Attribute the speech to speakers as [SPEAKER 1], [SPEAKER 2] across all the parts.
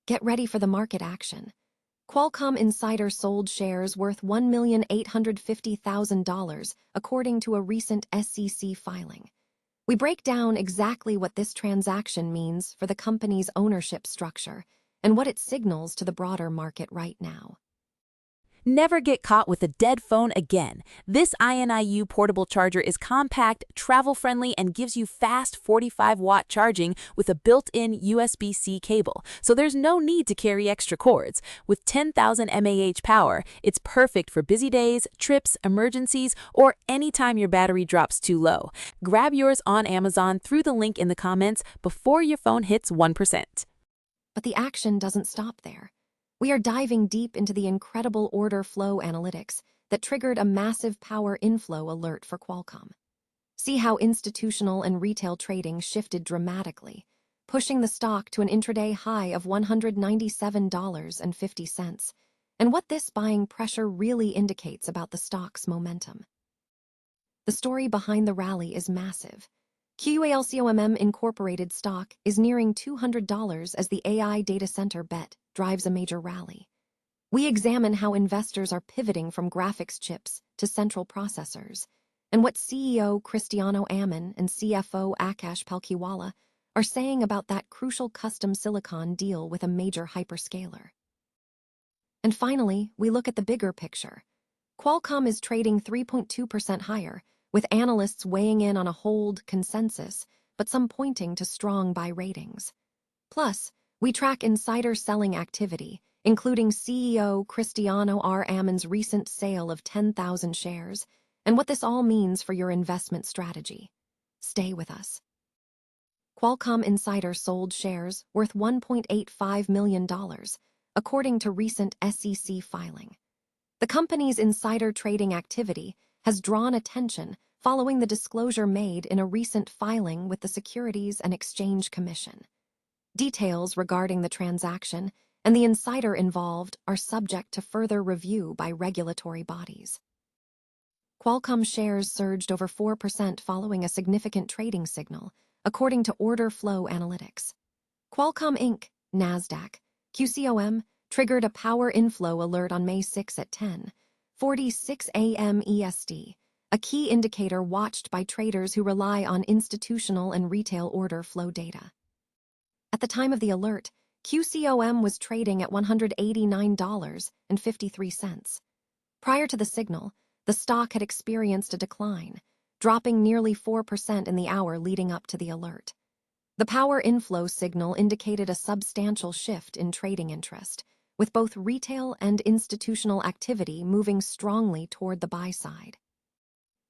[SPEAKER 1] Get ready for the market action. Qualcomm insider sold shares worth $1,850,000, according to a recent SEC filing. We break down exactly what this transaction means for the company's ownership structure and what it signals to the broader market right now.
[SPEAKER 2] Never get caught with a dead phone again. This INIU portable charger is compact, travel-friendly, and gives you fast 45-watt charging with a built-in USB-C cable, so there's no need to carry extra cords. With 10,000 mAh power, it's perfect for busy days, trips, emergencies, or anytime your battery drops too low. Grab yours on Amazon through the link in the comments before your phone hits 1%.
[SPEAKER 1] But the action doesn't stop there. We are diving deep into the incredible order flow analytics that triggered a massive power inflow alert for Qualcomm. See how institutional and retail trading shifted dramatically, pushing the stock to an intraday high of $197.50, and what this buying pressure really indicates about the stock's momentum. The story behind the rally is massive. QCOM Incorporated stock is nearing $200 as the AI data center bet drives a major rally. We examine how investors are pivoting from graphics chips to central processors, and what CEO Cristiano Amon and CFO Akash Palkhiwala are saying about that crucial custom silicon deal with a major hyperscaler. And finally, we look at the bigger picture. Qualcomm is trading 3.2% higher, with analysts weighing in on a hold consensus, but some pointing to strong buy ratings. Plus, we track insider selling activity, including CEO Cristiano R. Amon's recent sale of 10,000 shares, and what this all means for your investment strategy. Stay with us. Qualcomm insider sold shares worth $1.85 million, according to recent SEC filing. The company's insider trading activity has drawn attention following the disclosure made in a recent filing with the Securities and Exchange Commission. Details regarding the transaction and the insider involved are subject to further review by regulatory bodies. Qualcomm shares surged over 4% following a significant trading signal, according to order flow analytics. Qualcomm Inc., NASDAQ, QCOM, triggered a power inflow alert on May 6 at 10:46 a.m. EST, a key indicator watched by traders who rely on institutional and retail order flow data. At the time of the alert, QCOM was trading at $189.53. Prior to the signal, the stock had experienced a decline, dropping nearly 4% in the hour leading up to the alert. The power inflow signal indicated a substantial shift in trading interest, with both retail and institutional activity moving strongly toward the buy side.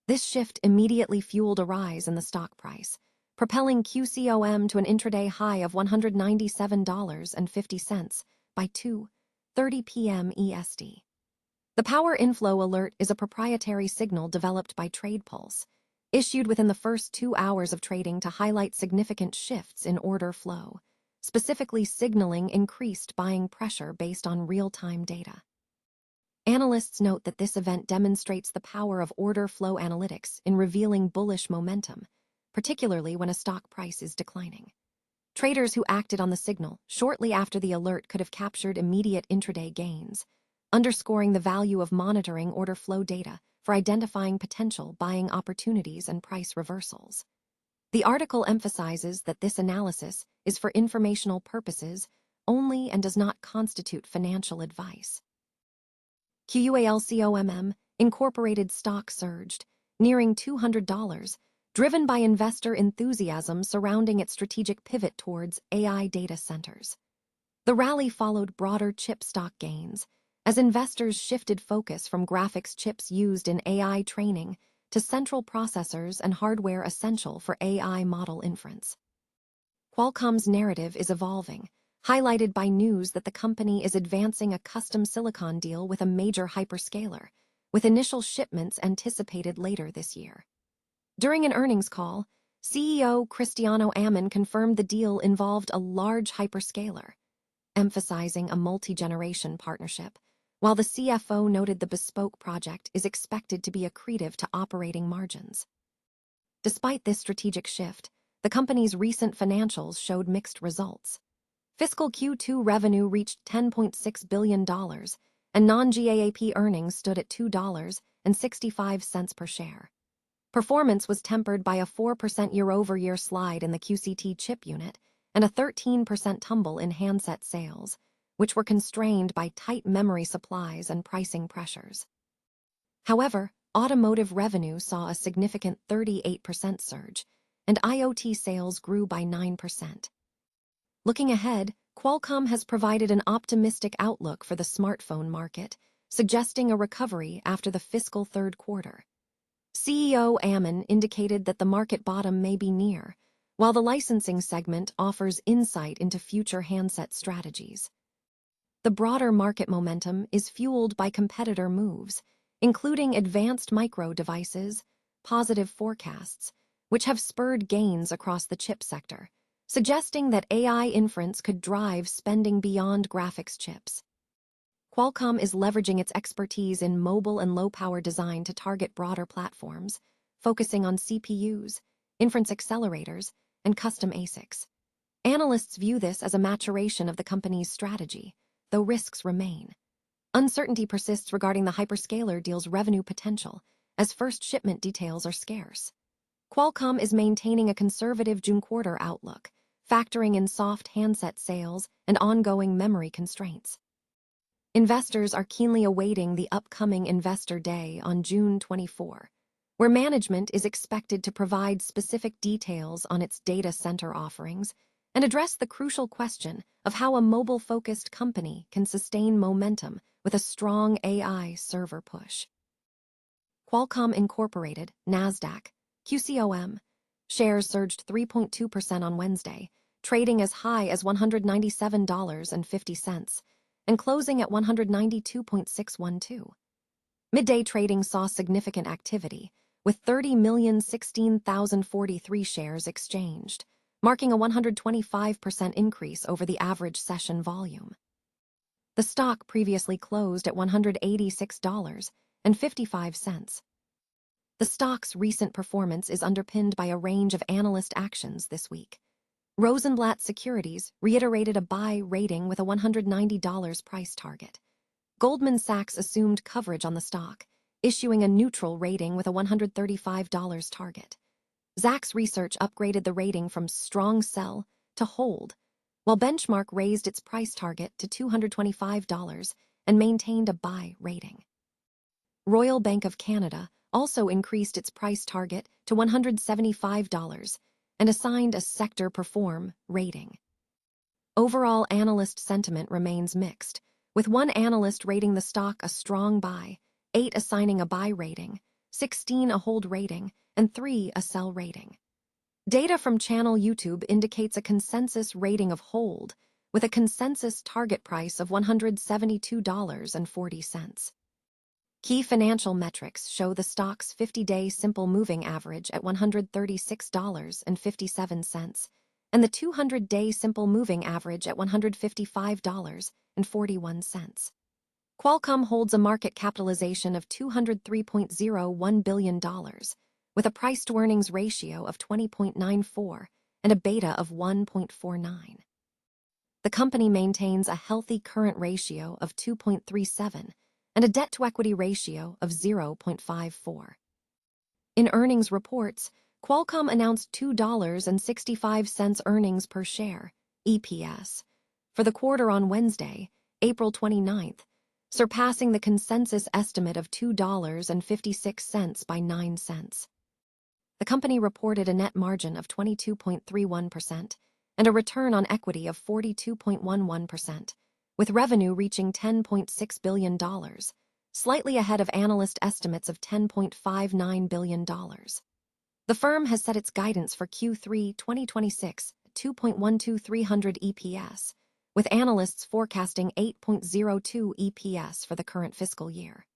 [SPEAKER 1] This shift immediately fueled a rise in the stock price, propelling QCOM to an intraday high of $197.50 by 2:30 p.m. EST. The power inflow alert is a proprietary signal developed by TradePulse, issued within the first 2 hours of trading to highlight significant shifts in order flow, specifically signaling increased buying pressure based on real-time data. Analysts note that this event demonstrates the power of order flow analytics in revealing bullish momentum, particularly when a stock price is declining. Traders who acted on the signal shortly after the alert could have captured immediate intraday gains, underscoring the value of monitoring order flow data for identifying potential buying opportunities and price reversals. The article emphasizes that this analysis is for informational purposes only and does not constitute financial advice. QCOM Incorporated stock surged, nearing $200, driven by investor enthusiasm surrounding its strategic pivot towards AI data centers. The rally followed broader chip stock gains, as investors shifted focus from graphics chips used in AI training to central processors and hardware essential for AI model inference. Qualcomm's narrative is evolving, highlighted by news that the company is advancing a custom silicon deal with a major hyperscaler, with initial shipments anticipated later this year. During an earnings call, CEO Cristiano Amon confirmed the deal involved a large hyperscaler, emphasizing a multi-generation partnership, while the CFO noted the bespoke project is expected to be accretive to operating margins. Despite this strategic shift, the company's recent financials showed mixed results. Fiscal Q2 revenue reached $10.6 billion, and non-GAAP earnings stood at $2.65 per share. Performance was tempered by a 4% year-over-year slide in the QCT chip unit and a 13% tumble in handset sales, which were constrained by tight memory supplies and pricing pressures. However, automotive revenue saw a significant 38% surge, and IoT sales grew by 9%. Looking ahead, Qualcomm has provided an optimistic outlook for the smartphone market, suggesting a recovery after the fiscal third quarter. CEO Ammon indicated that the market bottom may be near, while the licensing segment offers insight into future handset strategies. The broader market momentum is fueled by competitor moves, including advanced micro devices, positive forecasts, which have spurred gains across the chip sector, suggesting that AI inference could drive spending beyond graphics chips. Qualcomm is leveraging its expertise in mobile and low-power design to target broader platforms, focusing on CPUs, inference accelerators, and custom ASICs. Analysts view this as a maturation of the company's strategy, though risks remain. Uncertainty persists regarding the hyperscaler deal's revenue potential, as first shipment details are scarce. Qualcomm is maintaining a conservative June quarter outlook, factoring in soft handset sales and ongoing memory constraints. Investors are keenly awaiting the upcoming Investor Day on June 24, where management is expected to provide specific details on its data center offerings and address the crucial question of how a mobile-focused company can sustain momentum with a strong AI server push. Qualcomm Incorporated, NASDAQ, QCOM, shares surged 3.2% on Wednesday, trading as high as $197.50 and closing at $192.612. Midday trading saw significant activity, with 30,016,043 shares exchanged, marking a 125% increase over the average session volume. The stock previously closed at $186.55. The stock's recent performance is underpinned by a range of analyst actions this week. Rosenblatt Securities reiterated a buy rating with a $190 price target. Goldman Sachs assumed coverage on the stock, issuing a neutral rating with a $135 target. Zacks Research upgraded the rating from strong sell to hold, while Benchmark raised its price target to $225 and maintained a buy rating. Royal Bank of Canada also increased its price target to $175 and assigned a sector perform rating. Overall analyst sentiment remains mixed, with one analyst rating the stock a strong buy, 8 assigning a buy rating, 16 a hold rating, and 3 a sell rating. Data from channel YouTube indicates a consensus rating of hold, with a consensus target price of $172.40. Key financial metrics show the stock's 50-day simple moving average at $136.57 and the 200-day simple moving average at $155.41. Qualcomm holds a market capitalization of $203.01 billion, with a price-to-earnings ratio of 20.94 and a beta of 1.49. The company maintains a healthy current ratio of 2.37 and a debt-to-equity ratio of 0.54. In earnings reports, Qualcomm announced $2.65 earnings per share, EPS, for the quarter on Wednesday, April 29th, surpassing the consensus estimate of $2.56 by 9 cents. The company reported a net margin of 22.31% and a return on equity of 42.11%, with revenue reaching $10.6 billion, slightly ahead of analyst estimates of $10.59 billion. The firm has set its guidance for Q3 2026 at 2.12300 EPS, with analysts forecasting 8.02 EPS for the current fiscal year.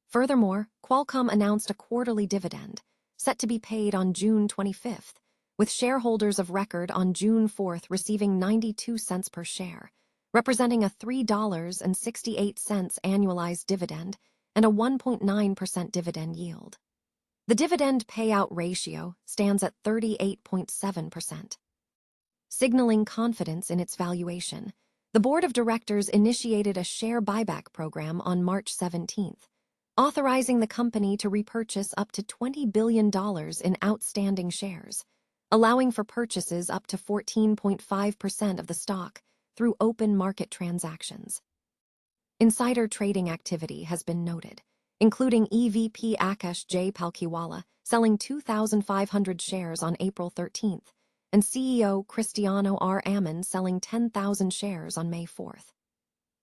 [SPEAKER 1] Furthermore, Qualcomm announced a quarterly dividend, set to be paid on June 25th, with shareholders of record on June 4th receiving 92 cents per share, representing a $3.68 annualized dividend and a 1.9% dividend yield. The dividend payout ratio stands at 38.7%. signaling confidence in its valuation. The board of directors initiated a share buyback program on March 17th, authorizing the company to repurchase up to $20 billion in outstanding shares, allowing for purchases up to 14.5% of the stock through open market transactions. Insider trading activity has been noted, including EVP Akash J. Palkiwala selling 2,500 shares on April 13th, and CEO Cristiano R. Ammon selling 10,000 shares on May 4th.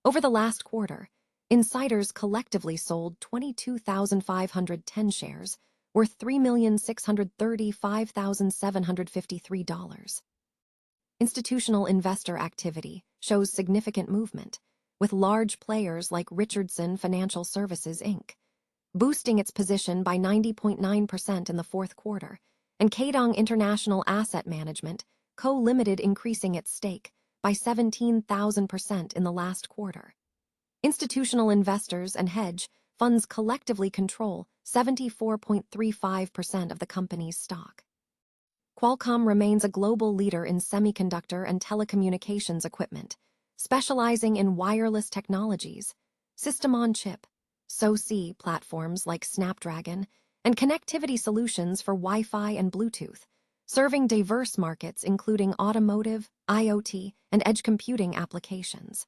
[SPEAKER 1] Over the last quarter, insiders collectively sold 22,510 shares, worth $3,635,753. Institutional investor activity shows significant movement, with large players like Richardson Financial Services, Inc., boosting its position by 90.9% in the fourth quarter, and Kadong International Asset Management, Co. Limited, increasing its stake by 17,000% in the last quarter. Institutional investors and hedge funds collectively control 74.35% of the company's stock. Qualcomm remains a global leader in semiconductor and telecommunications equipment, specializing in wireless technologies, system-on-chip, SoC platforms like Snapdragon, and connectivity solutions for Wi-Fi and Bluetooth, serving diverse markets including automotive, IoT, and edge computing applications.